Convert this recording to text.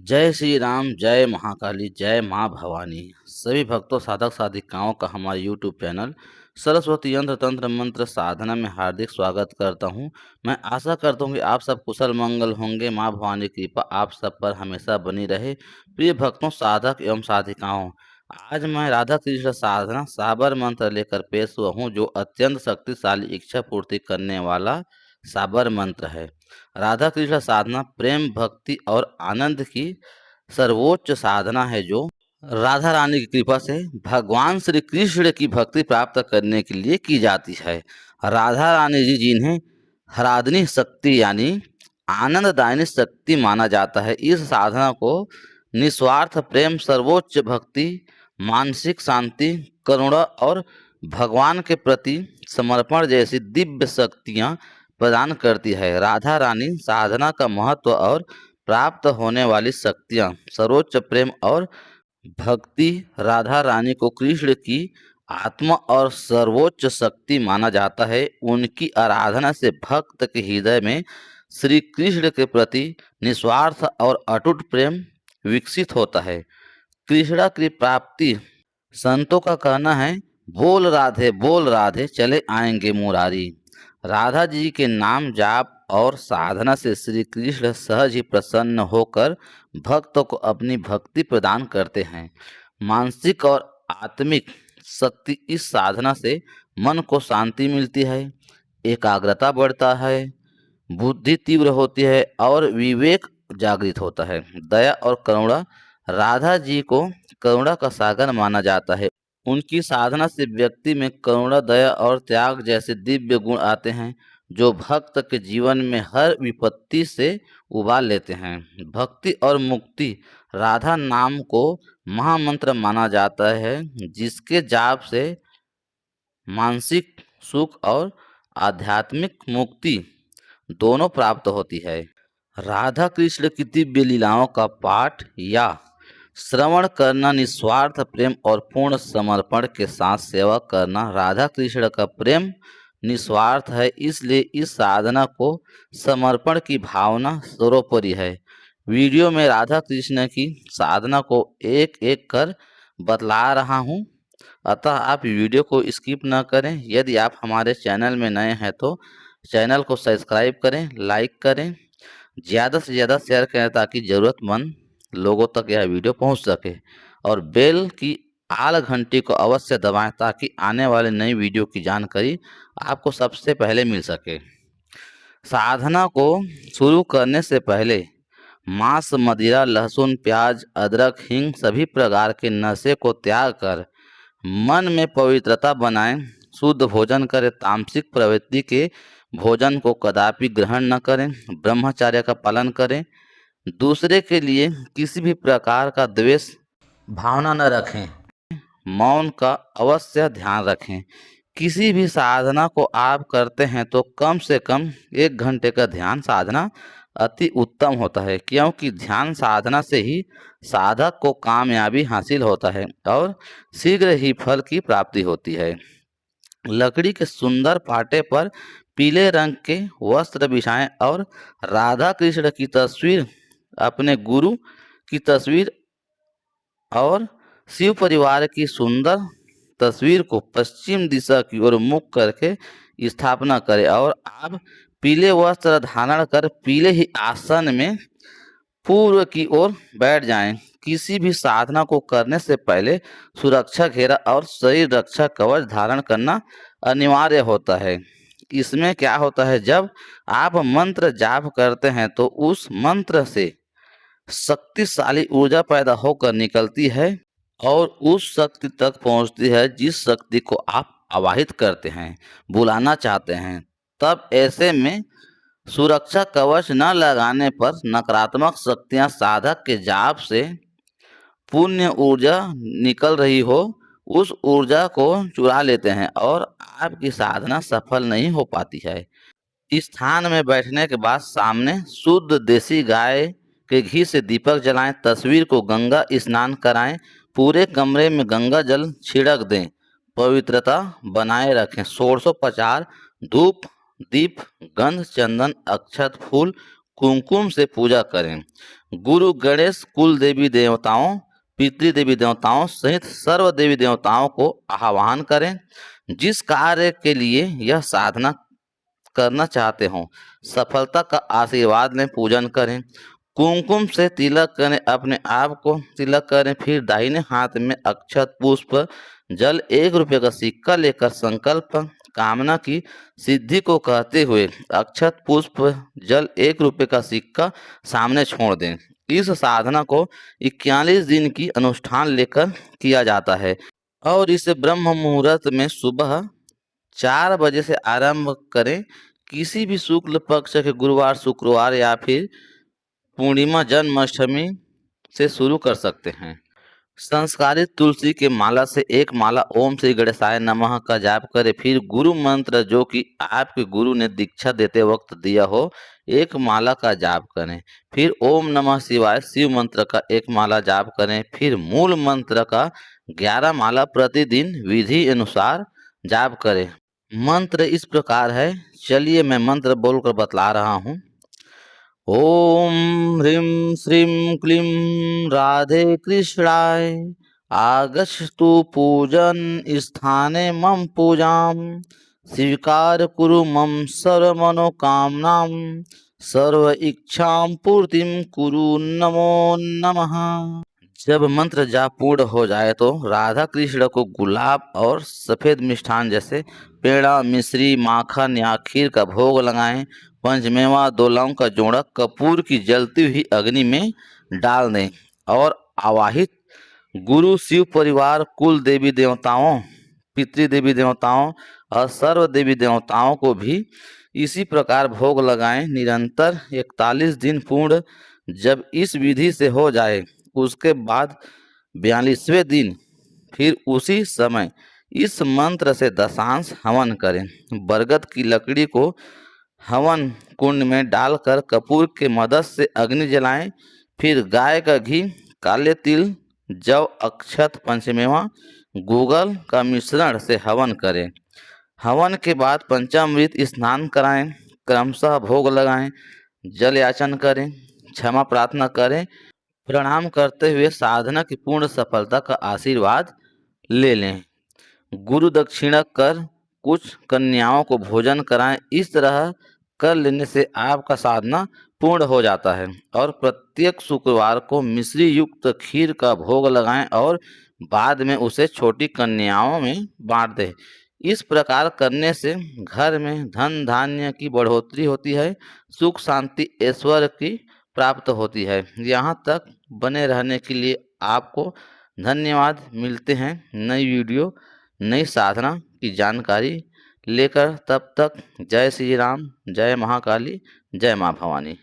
जय श्री राम, जय महाकाली, जय माँ भवानी। सभी भक्तों, साधक साधिकाओं का हमारे यूट्यूब चैनल सरस्वती यंत्र तंत्र मंत्र साधना में हार्दिक स्वागत करता हूँ। मैं आशा करता हूँ कि आप सब कुशल मंगल होंगे। माँ भवानी की कृपा आप सब पर हमेशा बनी रहे। प्रिय भक्तों, साधक एवं साधिकाओं, आज मैं राधा कृष्ण साधना साबर मंत्र लेकर पेश हुआ हूँ, जो अत्यंत शक्तिशाली इच्छा पूर्ति करने वाला साबर मंत्र है। राधा कृष्ण साधना प्रेम, भक्ति और आनंद की सर्वोच्च साधना है, जो राधा रानी की कृपा से भगवान श्री कृष्ण की भक्ति प्राप्त करने के लिए की जाती है। राधा रानी जी, जिन्हें हराधनी शक्ति यानी आनंददायिनी शक्ति माना जाता है, इस साधना को निस्वार्थ प्रेम, सर्वोच्च भक्ति, मानसिक शांति, करुणा और भगवान के प्रति समर्पण जैसी दिव्य शक्तियाँ प्रदान करती है। राधा रानी साधना का महत्व और प्राप्त होने वाली शक्तियाँ। सर्वोच्च प्रेम और भक्ति। राधा रानी को कृष्ण की आत्मा और सर्वोच्च शक्ति माना जाता है। उनकी आराधना से भक्त के हृदय में श्री कृष्ण के प्रति निस्वार्थ और अटूट प्रेम विकसित होता है। कृष्णा की प्राप्ति, संतों का कहना है, बोल राधे चले आएंगे मुरारी। राधा जी के नाम जाप और साधना से श्री कृष्ण सहज ही प्रसन्न होकर भक्तों को अपनी भक्ति प्रदान करते हैं। मानसिक और आत्मिक शक्ति, इस साधना से मन को शांति मिलती है, एकाग्रता बढ़ता है, बुद्धि तीव्र होती है और विवेक जागृत होता है। दया और करुणा, राधा जी को करुणा का सागर माना जाता है। उनकी साधना से व्यक्ति में करुणा, दया और त्याग जैसे दिव्य गुण आते हैं, जो भक्त के जीवन में हर विपत्ति से उबार लेते हैं। भक्ति और मुक्ति, राधा नाम को महामंत्र माना जाता है, जिसके जाप से मानसिक सुख और आध्यात्मिक मुक्ति दोनों प्राप्त होती है। राधा कृष्ण की दिव्य लीलाओं का पाठ या श्रवण करना, निस्वार्थ प्रेम और पूर्ण समर्पण के साथ सेवा करना, राधा कृष्ण का प्रेम निस्वार्थ है, इसलिए इस साधना को समर्पण की भावना सर्वोपरि है। वीडियो में राधा कृष्ण की साधना को एक एक कर बतला रहा हूँ, अतः आप वीडियो को स्किप न करें। यदि आप हमारे चैनल में नए हैं तो चैनल को सब्सक्राइब करें, लाइक करें, ज़्यादा से ज़्यादा शेयर करें, ताकि ज़रूरतमंद लोगों तक यह वीडियो पहुंच सके। और बेल की आल घंटी को अवश्य दबाएं, ताकि आने वाले नई वीडियो की जानकारी आपको सबसे पहले मिल सके। साधना को शुरू करने से पहले मांस, मदिरा, लहसुन, प्याज, अदरक, हींग सभी प्रकार के नशे को त्याग कर मन में पवित्रता बनाएं। शुद्ध भोजन करें, तामसिक प्रवृत्ति के भोजन को कदापि ग्रहण न करें, ब्रह्मचर्य का पालन करें, दूसरे के लिए किसी भी प्रकार का द्वेष भावना न रखें, मौन का अवश्य ध्यान रखें। किसी भी साधना को आप करते हैं तो कम से कम 1 घंटे का ध्यान साधना अति उत्तम होता है, क्योंकि ध्यान साधना से ही साधक को कामयाबी हासिल होता है और शीघ्र ही फल की प्राप्ति होती है। लकड़ी के सुंदर पाटे पर पीले रंग के वस्त्र बिछाएं और राधा कृष्ण की तस्वीर, अपने गुरु की तस्वीर और शिव परिवार की सुंदर तस्वीर को पश्चिम दिशा की ओर मुख करके स्थापना करें और आप पीले वस्त्र धारण कर पीले ही आसन में पूर्व की ओर बैठ जाएं। किसी भी साधना को करने से पहले सुरक्षा घेरा और शरीर रक्षा कवच धारण करना अनिवार्य होता है। इसमें क्या होता है, जब आप मंत्र जाप करते हैं तो उस मंत्र से शक्तिशाली ऊर्जा पैदा होकर निकलती है और उस शक्ति तक पहुंचती है जिस शक्ति को आप आवाहित करते हैं, बुलाना चाहते हैं। तब ऐसे में सुरक्षा कवच न लगाने पर नकारात्मक शक्तियां साधक के जाप से पुण्य ऊर्जा निकल रही हो, उस ऊर्जा को चुरा लेते हैं और आपकी साधना सफल नहीं हो पाती है। इस स्थान में बैठने के बाद सामने शुद्ध देसी गाय के घी से दीपक जलाएं, तस्वीर को गंगा स्नान कराएं, पूरे कमरे में गंगा जल छिड़क दें, पवित्रता बनाए रखें। षोडशोपचार, धूप, दीप, गंध, चंदन, अक्षत, फूल, कुमकुम से पूजा करें। गुरु गणेश कुल देवी देवताओं, पितृ देवी देवताओं सहित सर्व देवी देवताओं को आह्वान करें। जिस कार्य के लिए यह साधना करना चाहते हो, सफलता का आशीर्वाद लें, पूजन करें। कुमकुम से तिलक करें, अपने आप को तिलक करें। फिर दाहिने हाथ में अक्षत पुष्प जल 1 रुपये का सिक्का लेकर संकल्प कामना की सिद्धि को कहते हुए अक्षत पुष्प जल 1 रुपये का सिक्का सामने छोड़ दें। इस साधना को 41 दिन की अनुष्ठान लेकर किया जाता है और इसे ब्रह्म मुहूर्त में सुबह 4 बजे से आरंभ करें। किसी भी शुक्ल पक्ष के गुरुवार, शुक्रवार या फिर पूर्णिमा, जन्माष्टमी से शुरू कर सकते हैं। संस्कारित तुलसी के माला से एक माला ओम श्री गणेशाय नमः का जाप करें। फिर गुरु मंत्र जो कि आपके गुरु ने दीक्षा देते वक्त दिया हो, एक माला का जाप करें। फिर ओम नमः शिवाय शिव मंत्र का एक माला जाप करें। फिर मूल मंत्र का 11 माला प्रतिदिन विधि अनुसार जाप करें। मंत्र इस प्रकार है, चलिए मैं मंत्र बोलकर बतला रहा हूँ। ओम ह्रीं श्रीं क्लीं राधे कृष्णाय आगच्छतु पूजन स्थाने मम पूजाम स्वीकार कुरु मम सर्व मनोकामनां सर्व इच्छां पूर्तिं कुरु नमो नमः। जब मंत्र जाप पूर्ण हो जाए तो राधा कृष्ण को गुलाब और सफ़ेद मिष्ठान जैसे पेड़ा, मिश्री, माखन या खीर का भोग लगाएं। पंचमेवा 2 लौंग का जोड़ा कपूर की जलती हुई अग्नि में डाल दें और आवाहित गुरु, शिव परिवार, कुल देवी देवताओं, पितृ देवी देवताओं और सर्व देवी देवताओं को भी इसी प्रकार भोग लगाएं। निरंतर 41 दिन पूर्ण जब इस विधि से हो जाए, उसके बाद 42वें दिन फिर उसी समय इस मंत्र से दशांश हवन करें। बरगद की लकड़ी को हवन कुंड में डालकर कपूर के मदद से अग्नि जलाएं। फिर गाय का घी, काले तिल, जव, अक्षत, पंचमेवा, गूगल का मिश्रण से हवन करें। हवन के बाद पंचामृत स्नान कराएं, क्रमशः भोग लगाएं, जल याचन करें, क्षमा प्रार्थना करें, प्रणाम करते हुए साधना की पूर्ण सफलता का आशीर्वाद ले लें। गुरु दक्षिणा कर कुछ कन्याओं को भोजन कराएं। इस तरह कर लेने से आपका साधना पूर्ण हो जाता है। और प्रत्येक शुक्रवार को मिश्री युक्त खीर का भोग लगाएं और बाद में उसे छोटी कन्याओं में बांट दें। इस प्रकार करने से घर में धन धान्य की बढ़ोतरी होती है, सुख शांति ऐश्वर्य की प्राप्त होती है। यहाँ तक बने रहने के लिए आपको धन्यवाद। मिलते हैं नई वीडियो, नई साधना की जानकारी लेकर। तब तक जय श्री राम, जय महाकाली, जय माँ भवानी।